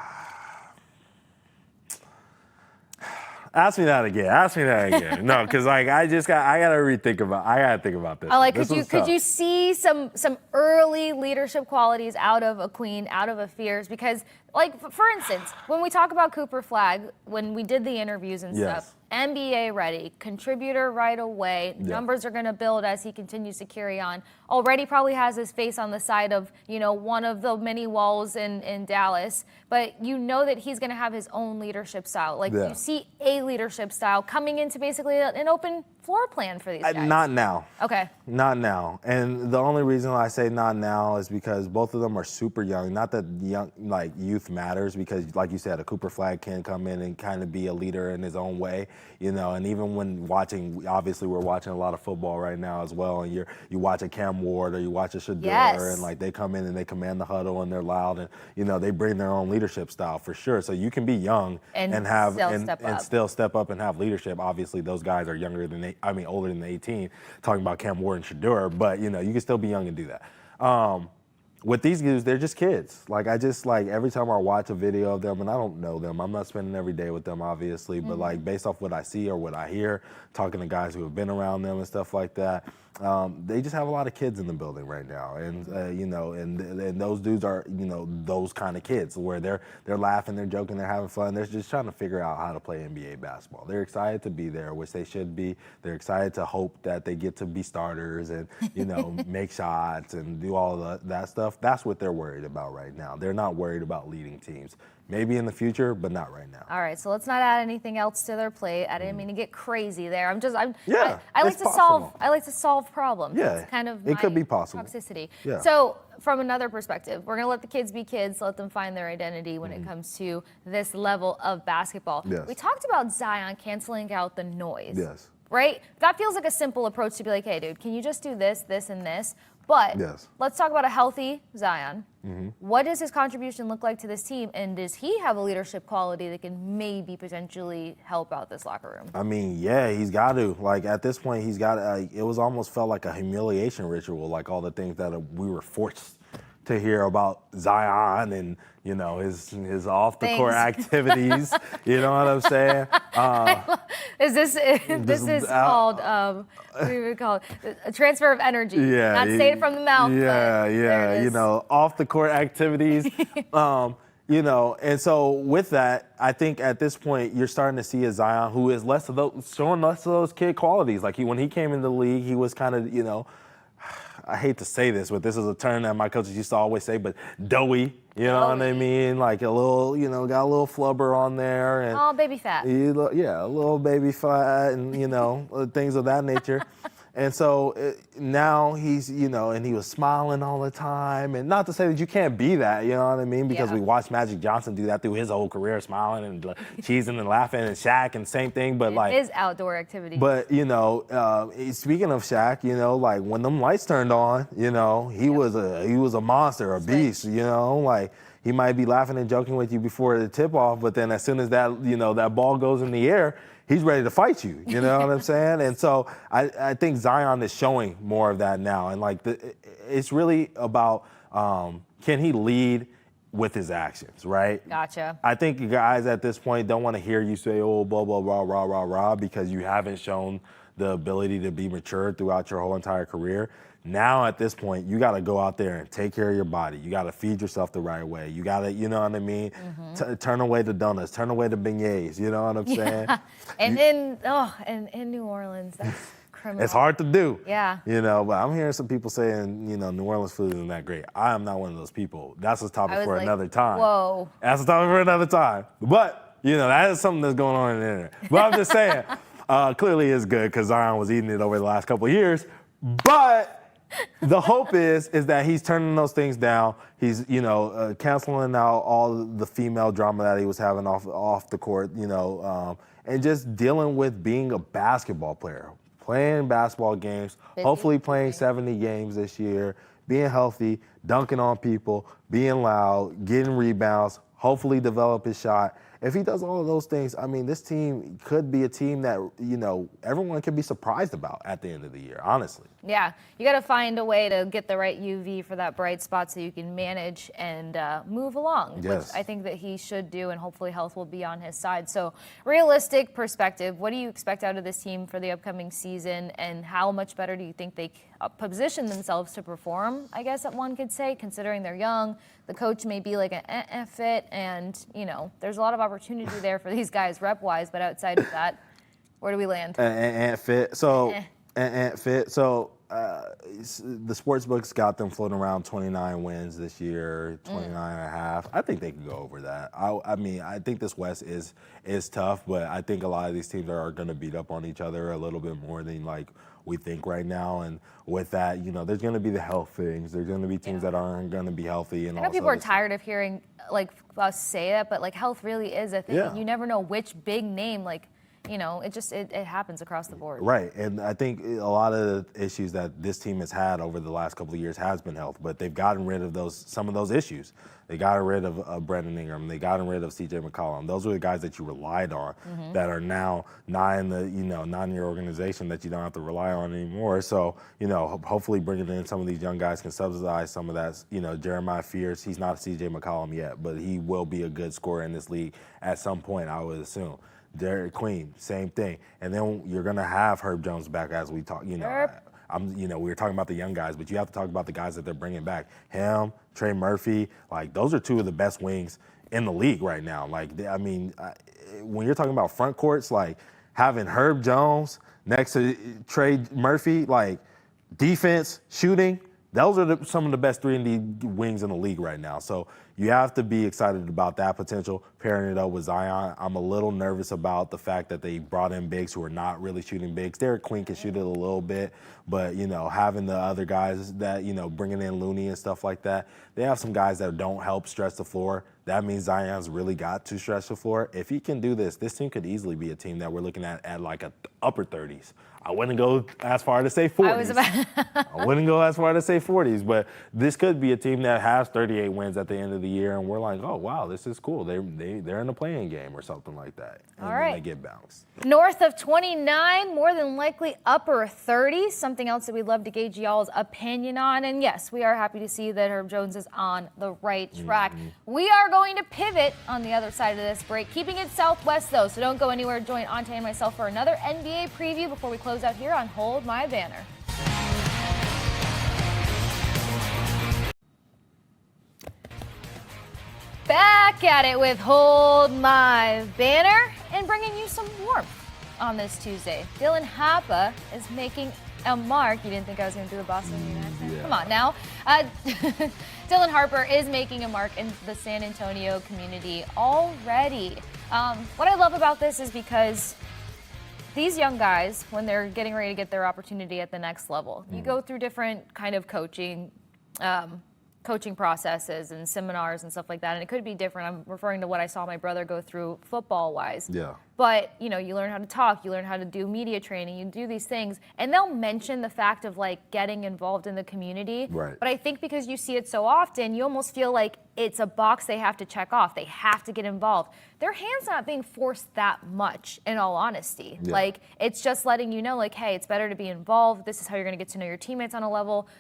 Ask me that again. No, because like I gotta think about this. I like. This Could you see some early leadership qualities out of a Queen, out of a Fears? Because, like, for instance, when we talk about Cooper Flag, when we did the interviews and stuff, NBA ready, contributor right away. Numbers are going to build as he continues to carry on. Already probably has his face on the side of, one of the many walls in Dallas. But you know that he's going to have his own leadership style. Like, you see a leadership style coming into basically an open floor plan for these guys. Not now. Okay. Not now. And the only reason I say not now is because both of them are super young. Not that youth matters, because like you said, a Cooper Flag can come in and kind of be a leader in his own way, and even when watching, obviously we're watching a lot of football right now as well, and you watch a Cam Ward or you watch a Shedeur, and like they come in and they command the huddle and they're loud, and they bring their own leadership style for sure. So you can be young and have still step up and have leadership. Obviously those guys are older than 18, talking about Cam Ward and Shedeur, but you can still be young and do that. With these dudes, they're just kids. Like, every time I watch a video of them, and I don't know them, I'm not spending every day with them, obviously, but like based off what I see or what I hear, talking to guys who have been around them and stuff like that, they just have a lot of kids in the building right now, and and those dudes are those kind of kids where they're laughing, they're joking, they're having fun, they're just trying to figure out how to play NBA basketball. They're excited to be there, which they should be. They're excited to hope that they get to be starters and make shots and do all that stuff. That's what they're worried about right now. They're not worried about leading teams. Maybe in the future, but not right now. All right, so let's not add anything else to their plate. I didn't mean to get crazy there. I like to solve problems. Yeah, it's kind of it could be possible. Toxicity. Yeah. So from another perspective, we're gonna let the kids be kids, let them find their identity when it comes to this level of basketball. Yes. We talked about Zion canceling out the noise. Yes. Right? That feels like a simple approach to be like, hey, dude, can you just do this, this, and this? But let's talk about a healthy Zion. What does his contribution look like to this team? And does he have a leadership quality that can maybe potentially help out this locker room? I mean, yeah, he's got to. Like, at this point, he's got to. It was almost felt like a humiliation ritual, like all the things that we were forced to hear about Zion and, his off-the-court activities. You know what I'm saying? This is called, what do we call it? A transfer of energy. Yeah. Not say it from the mouth. Off-the-court activities. And so with that, I think at this point you're starting to see a Zion who is showing less of those kid qualities. Like when he came into the league, he was kind of, I hate to say this, but this is a term that my coaches used to always say, but doughy, you know what I mean? Like a little, got a little flubber on there. And all baby fat. A little baby fat and, things of that nature. And so now he's, and he was smiling all the time. And not to say that you can't be that, you know what I mean? Because we watched Magic Johnson do that through his whole career, smiling and cheesing and laughing, and Shaq and same thing. But his outdoor activity. But, speaking of Shaq, like when them lights turned on, he was a monster, a beast, like he might be laughing and joking with you before the tip off, but then as soon as that, that ball goes in the air, he's ready to fight you, you know what I'm saying? And so I think Zion is showing more of that now. And it's really about can he lead with his actions, right? Gotcha. I think guys at this point don't want to hear you say, oh, blah, blah, blah, rah, rah, rah, because you haven't shown the ability to be mature throughout your whole entire career. Now at this point, you got to go out there and take care of your body. You got to feed yourself the right way. You got to, you know what I mean? Turn away the donuts, turn away the beignets. You know what I'm saying? And in New Orleans, that's criminal. It's hard to do. Yeah. But I'm hearing some people saying, New Orleans food isn't that great. I am not one of those people. That's a topic for another time. Whoa. That's a topic for another time. But, that is something that's going on in the internet. But I'm just saying, clearly it's good because Zion was eating it over the last couple of years. But the hope is that he's turning those things down. He's, canceling out all the female drama that he was having off the court, and just dealing with being a basketball player, playing basketball games, hopefully playing 70 games this year, being healthy, dunking on people, being loud, getting rebounds, hopefully develop his shot, if he does all of those things, I mean, this team could be a team that, everyone can be surprised about at the end of the year, honestly. Yeah, you got to find a way to get the right UV for that bright spot so you can manage and move along, Yes. which I think that he should do, and hopefully health will be on his side. So realistic perspective, what do you expect out of this team for the upcoming season, and how much better do you think they position themselves to perform, I guess that one could say, considering they're young, the coach may be like an fit, and, there's a lot of opportunity there for these guys rep-wise, but outside of that, where do we land? And fit. So, and fit. So, the sports books got them floating around 29 wins this year, 29 and a half. I think they can go over that. I mean, I think this West is tough, but I think a lot of these teams are going to beat up on each other a little bit more than we think right now. And with that, there's going to be the health things. There's going to be teams that aren't going to be healthy. And I know people are tired of hearing us say that, but health really is a thing. Yeah. You never know which big name it happens across the board. Right, and I think a lot of the issues that this team has had over the last couple of years has been health, but they've gotten rid of some of those issues. They got rid of Brandon Ingram. They got rid of C.J. McCollum. Those were the guys that you relied on that are now not in the not in your organization that you don't have to rely on anymore. So hopefully bringing in some of these young guys can subsidize some of that. Jeremiah Fears, he's not C.J. McCollum yet, but he will be a good scorer in this league at some point, I would assume. Derek Queen, same thing. And then you're going to have Herb Jones back as we talk, we were talking about the young guys, but you have to talk about the guys that they're bringing back. Him, Trey Murphy, those are two of the best wings in the league right now. When you're talking about front courts, having Herb Jones next to Trey Murphy, defense, shooting, those are some of the best 3-and-D wings in the league right now. So you have to be excited about that potential, pairing it up with Zion. I'm a little nervous about the fact that they brought in bigs who are not really shooting bigs. Derek Queen can shoot it a little bit, but, having the other guys that, bringing in Looney and stuff like that, they have some guys that don't help stretch the floor. That means Zion's really got to stretch the floor. If he can do this team could easily be a team that we're looking at a upper 30s. I wouldn't go as far to say 40s. I wouldn't go as far to say 40s, but this could be a team that has 38 wins at the end of the year, and we're like, oh, wow, this is cool. They're in a playing game or something like that. And all right. Then they get bounced. North of 29, more than likely upper 30s, something else that we'd love to gauge y'all's opinion on. And yes, we are happy to see that Herb Jones is on the right track. We are going to pivot on the other side of this break, keeping it Southwest though, so don't go anywhere. Join Ountae and myself for another NBA preview before we close out here on Hold My Banner. Back at it with Hold My Banner and bringing you some warmth on this Tuesday. Dylan Hapa is making a mark. You didn't think I was going to do the Boston accent? Yeah. Come on now. Dylan Harper is making a mark in the San Antonio community already. What I love about this is because these young guys, when they're getting ready to get their opportunity at the next level, you go through different kind of coaching processes and seminars and stuff like that, and it could be different. I'm referring to what I saw my brother go through football-wise. Yeah. But, you learn how to talk, you learn how to do media training, you do these things, and they'll mention the fact of, getting involved in the community. Right. But I think because you see it so often, you almost feel like it's a box they have to check off. They have to get involved. Their hand's not being forced that much, in all honesty. Yeah. It's just letting you know, hey, it's better to be involved. This is how you're going to get to know your teammates on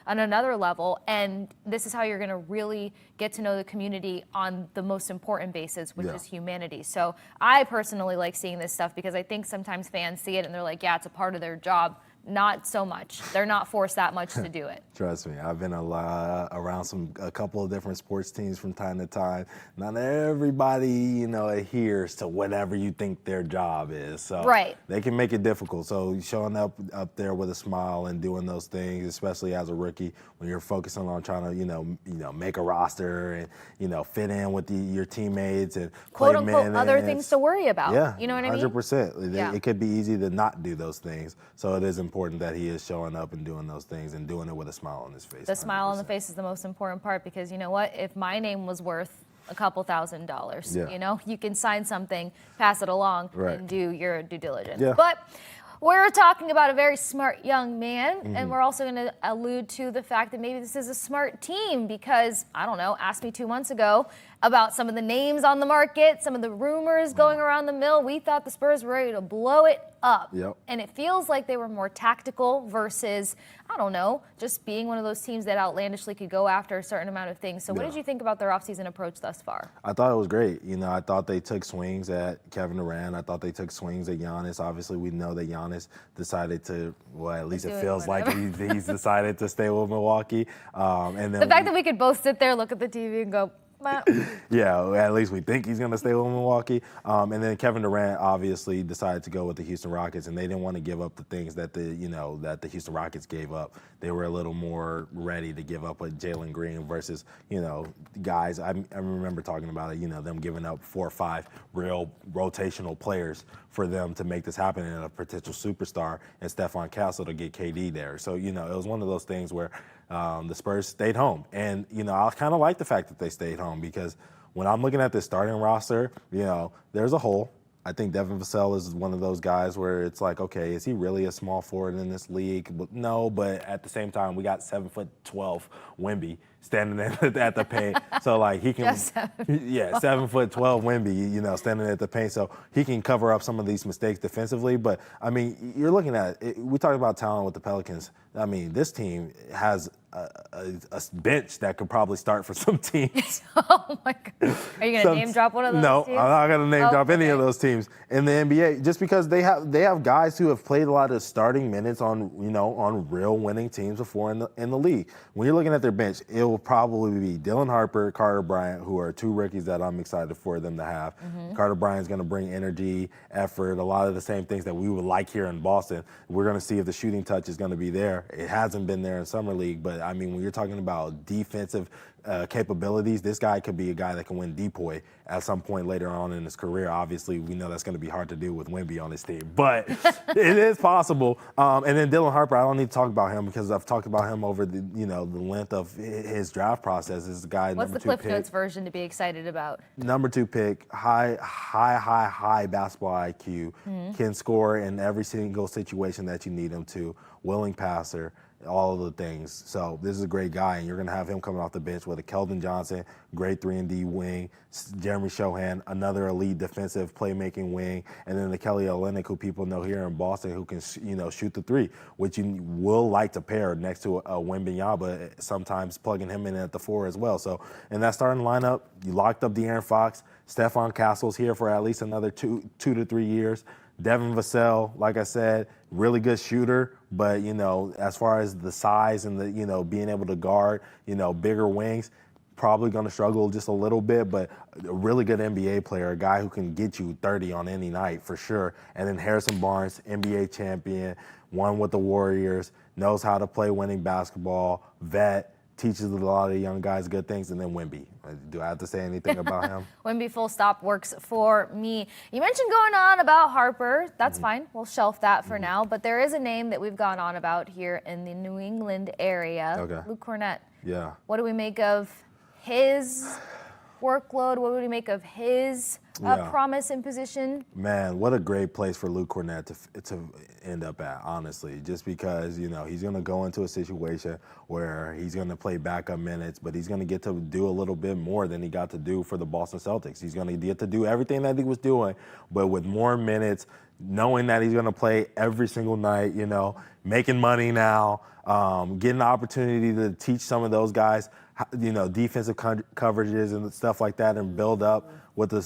another level, and this is how you're going to really get to know the community on the most important basis, which is humanity. So I personally like seeing this stuff because I think sometimes fans see it and they're like, yeah, it's a part of their job. Not so much. They're not forced that much to do it. Trust me, I've been around a couple of different sports teams from time to time. Not everybody, adheres to whatever you think their job is. So they can make it difficult. So showing up there with a smile and doing those things, especially as a rookie, when you're focusing on trying to, make a roster and, fit in with your teammates and quote unquote other things to worry about. Yeah, you know what I mean? 100%. It could be easy to not do those things. So it is important that he is showing up and doing those things and doing it with a smile on his face. The smile on the face is the most important part because you know what? If my name was worth a couple $1,000s, you can sign something, pass it along, and do your due diligence. Yeah. But we're talking about a very smart young man, and we're also going to allude to the fact that maybe this is a smart team because, I don't know, ask me 2 months ago, about some of the names on the market, some of the rumors going around the mill. We thought the Spurs were ready to blow it up. Yep. And it feels like they were more tactical versus, I don't know, just being one of those teams that outlandishly could go after a certain amount of things. So what did you think about their offseason approach thus far? I thought it was great. I thought they took swings at Kevin Durant. I thought they took swings at Giannis. Obviously, we know that Giannis decided to, well, at least it feels like he's decided to stay with Milwaukee. And then the fact that we could both sit there, look at the TV and go, yeah, at least we think he's going to stay with Milwaukee. And then Kevin Durant obviously decided to go with the Houston Rockets, and they didn't want to give up the things that the Houston Rockets gave up. They were a little more ready to give up with Jalen Green versus, guys. I remember talking about it, them giving up 4 or 5 real rotational players for them to make this happen, and a potential superstar and Stephon Castle to get KD there. So, it was one of those things where the Spurs stayed home. And, I kind of like the fact that they stayed home because when I'm looking at this starting roster, there's a hole. I think Devin Vassell is one of those guys where it's like, okay, is he really a small forward in this league? No, but at the same time, we got 7'12" Wemby standing at the paint. So, like, he can, 7'12" Wemby, standing at the paint. So he can cover up some of these mistakes defensively. But, I mean, you're looking at it. We talked about talent with the Pelicans. I mean, this team has a bench that could probably start for some teams. Oh, my God. Are you going to name drop one of those teams? No, I'm not going to name drop any of those teams in the NBA just because they have guys who have played a lot of starting minutes on real winning teams before in the league. When you're looking at their bench, it will probably be Dylan Harper, Carter Bryant, who are 2 rookies that I'm excited for them to have. Mm-hmm. Carter Bryant's going to bring energy, effort, a lot of the same things that we would like here in Boston. We're going to see if the shooting touch is going to be there. It hasn't been there in Summer League, but I mean, when you're talking about defensive capabilities, this guy could be a guy that can win Depoy at some point later on in his career. Obviously, we know that's going to be hard to do with Wemby on his team, but it is possible. And then Dylan Harper, I don't need to talk about him because I've talked about him over the length of his draft process. This is the guy. What's the Cliff Notes version to be excited about? Number 2 pick, high basketball IQ, can score in every single situation that you need him to. Willing passer. All of the things. So this is a great guy, and you're going to have him coming off the bench with a Keldon Johnson, great 3-and-D wing, Jeremy Shohan, another elite defensive playmaking wing, and then the Kelly Olynyk, who people know here in Boston, who can shoot the 3, which you will like to pair next to a Wembanyama, sometimes plugging him in at the 4 as well. So in that starting lineup, you locked up De'Aaron Fox, Stephon Castle's here for at least another 2 to 3 years. Devin Vassell, like I said, really good shooter, but, as far as the size and the, being able to guard, bigger wings, probably going to struggle just a little bit, but a really good NBA player, a guy who can get you 30 on any night for sure. And then Harrison Barnes, NBA champion, won with the Warriors, knows how to play winning basketball, vet, teaches a lot of young guys good things, and then Wemby. Do I have to say anything about him? Wemby full stop works for me. You mentioned going on about Harper. That's fine. We'll shelf that for now. But there is a name that we've gone on about here in the New England area. Okay. Luke Kornet. Yeah. What do we make of his workload? What do we make of his promise in position? Man, what a great place for Luke Kornet to end up at, honestly, just because, he's going to go into a situation where he's going to play backup minutes, but he's going to get to do a little bit more than he got to do for the Boston Celtics. He's going to get to do everything that he was doing, but with more minutes, knowing that he's going to play every single night, making money now, getting the opportunity to teach some of those guys, defensive coverages and stuff like that and build up what the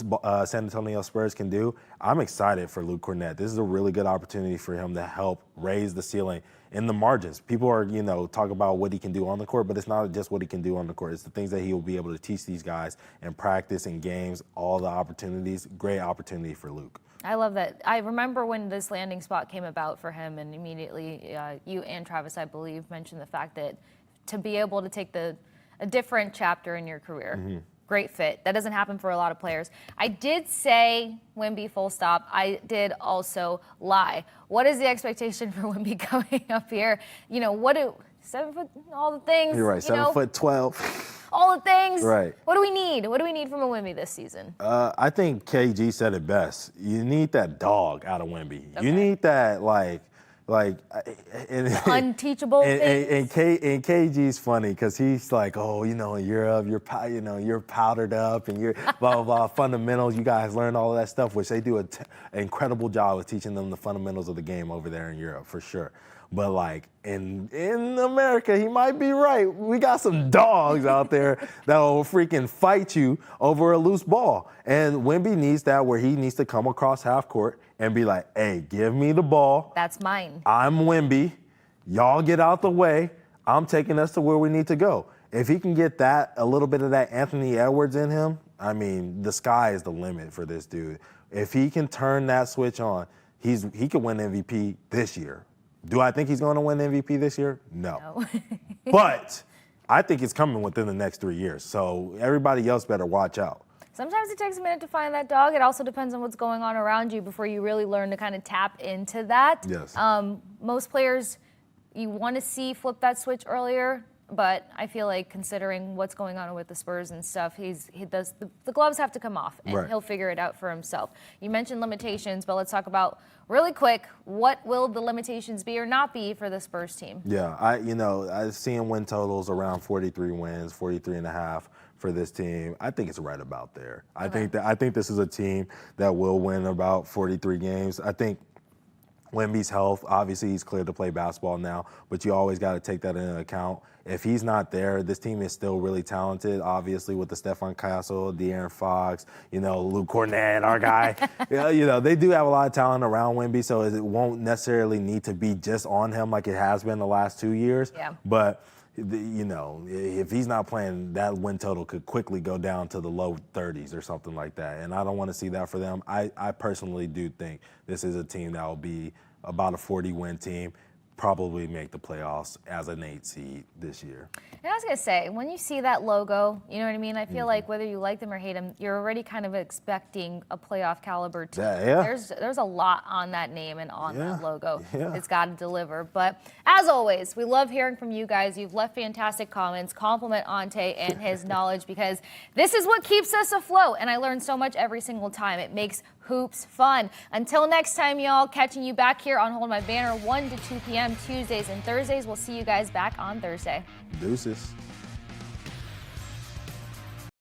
San Antonio Spurs can do. I'm excited for Luke Kornet. This is a really good opportunity for him to help raise the ceiling in the margins. People are, talk about what he can do on the court, but it's not just what he can do on the court. It's the things that he will be able to teach these guys in practice and games, all the opportunities. Great opportunity for Luke. I love that. I remember when this landing spot came about for him, and immediately you and Travis, I believe, mentioned the fact that to be able to take a different chapter in your career. Great fit. That doesn't happen for a lot of players. I did say Wemby full stop. I did also lie. What is the expectation for Wemby coming up here? 7 foot, all the things. You're right, 7'12". All the things. Right. What do we need? What do we need from a Wemby this season? I think KG said it best. You need that dog out of Wemby. Okay. You need that, Like, unteachable and things. KG's funny because he's like, oh, in Europe, you're powdered up and you're blah, blah, blah, fundamentals. You guys learn all of that stuff, which they do an incredible job of teaching them the fundamentals of the game over there in Europe, for sure. But like in America, he might be right. We got some dogs out there that will freaking fight you over a loose ball. And Wemby needs that, where he needs to come across half court and be like, hey, give me the ball. That's mine. I'm Wemby. Y'all get out the way. I'm taking us to where we need to go. If he can get a little bit of that Anthony Edwards in him, I mean, the sky is the limit for this dude. If he can turn that switch on, he could win MVP this year. Do I think he's going to win MVP this year? No. But I think it's coming within the next 3 years. So everybody else better watch out. Sometimes it takes a minute to find that dog. It also depends on what's going on around you before you really learn to kind of tap into that. Yes. Most players you want to see flip that switch earlier, but I feel like considering what's going on with the Spurs and stuff, the gloves have to come off, and right. He'll figure it out for himself. You mentioned limitations, but let's talk about really quick, what will the limitations be or not be for the Spurs team? Yeah, I seeing win totals around 43 wins, 43 and a half for this team. I think it's right about there. Okay. I think this is a team that will win about 43 games. I think Wemby's health, obviously he's cleared to play basketball now, but you always got to take that into account. If he's not there, this team is still really talented, obviously, with the Stephon Castle, De'Aaron Fox, Luke Kornet, our guy. They do have a lot of talent around Wemby, so it won't necessarily need to be just on him like it has been the last 2 years. Yeah. But if he's not playing, that win total could quickly go down to the low 30s or something like that. And I don't want to see that for them. I personally do think this is a team that will be about a 40-win team, probably make the playoffs as an 8 seed this year. And I was going to say, when you see that logo, you know what I mean? I feel like whether you like them or hate them, you're already kind of expecting a playoff caliber team. Yeah. There's a lot on that name and on that logo. Yeah. It's got to deliver. But as always, we love hearing from you guys. You've left fantastic comments. Compliment Ountae and his knowledge, because this is what keeps us afloat. And I learn so much every single time. It makes hoops fun. Until next time, y'all, catching you back here on Hold My Banner 1 to 2 p.m. Tuesdays and Thursdays. We'll see you guys back on Thursday. Deuces.